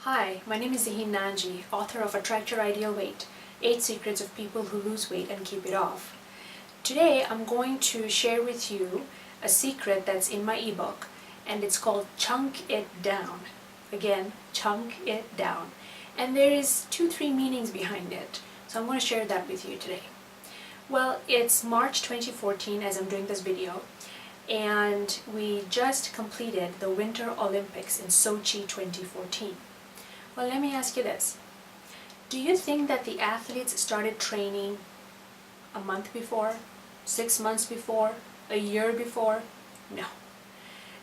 Hi, my name is Zaheen, author of Attract Your Ideal Weight, 8 Secrets of People Who Lose Weight and Keep It Off. Today I'm going to share with you a secret that's in my ebook, and it's called Chunk It Down. Again, chunk it down. And there is 2-3 meanings behind it, so I'm going to share that with you today. Well, it's March 2014 as I'm doing this video, and we just completed the Winter Olympics in Sochi 2014. Well, let me ask you this. Do you think that the athletes started training a month before, 6 months before, a year before? No.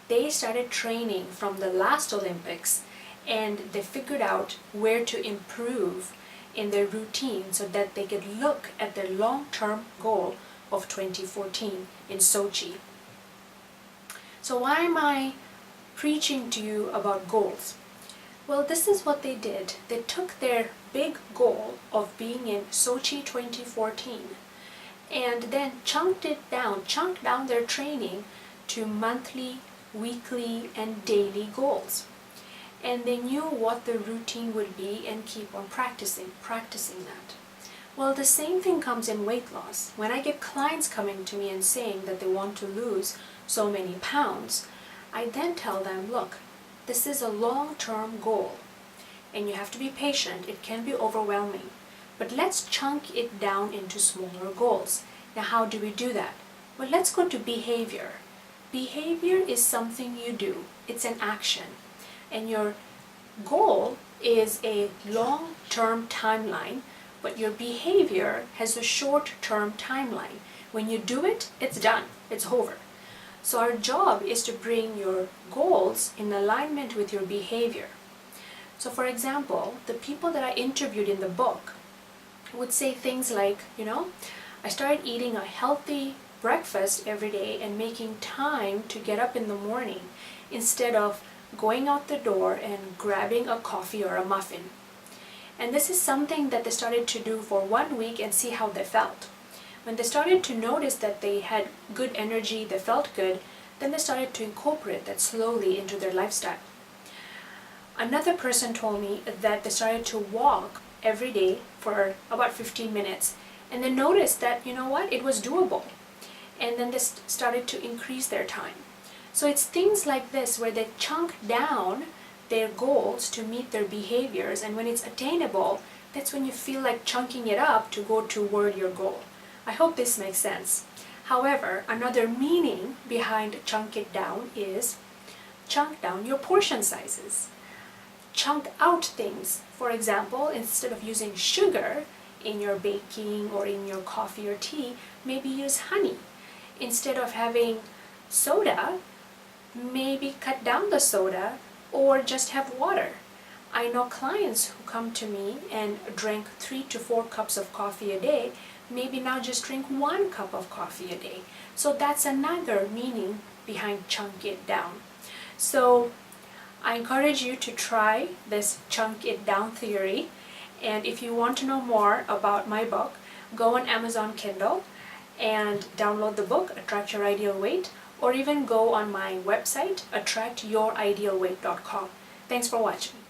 They started training from the last Olympics, and they figured out where to improve in their routine so that they could look at their long-term goal of 2014 in Sochi. So why am I preaching to you about goals? Well, this is what they did. They took their big goal of being in Sochi 2014 and then chunked down their training to monthly, weekly, and daily goals. And they knew what the routine would be and keep on practicing that. Well, the same thing comes in weight loss. When I get clients coming to me and saying that they want to lose so many pounds, I then tell them, look, this is a long-term goal, and you have to be patient. It can be overwhelming, but let's chunk it down into smaller goals. Now, how do we do that? Well, let's go to behavior. Behavior is something you do. It's an action, and your goal is a long-term timeline, but your behavior has a short-term timeline. When you do it, it's done. It's over. So our job is to bring your goals in alignment with your behavior. So for example, the people that I interviewed in the book would say things like, I started eating a healthy breakfast every day and making time to get up in the morning instead of going out the door and grabbing a coffee or a muffin. And this is something that they started to do for 1 week and see how they felt. When they started to notice that they had good energy, they felt good, then they started to incorporate that slowly into their lifestyle. Another person told me that they started to walk every day for about 15 minutes, and they noticed that, it was doable. And then they started to increase their time. So it's things like this where they chunk down their goals to meet their behaviors, and when it's attainable, that's when you feel like chunking it up to go toward your goal. I hope this makes sense. However, another meaning behind chunk it down is chunk down your portion sizes. Chunk out things. For example, instead of using sugar in your baking or in your coffee or tea, maybe use honey. Instead of having soda, maybe cut down the soda or just have water. I know clients who come to me and drink 3 to 4 cups of coffee a day, maybe now just drink 1 cup of coffee a day. So that's another meaning behind chunk it down. So I encourage you to try this chunk it down theory. And if you want to know more about my book, go on Amazon Kindle and download the book, Attract Your Ideal Weight, or even go on my website, attractyoridealweight.com. Thanks for watching.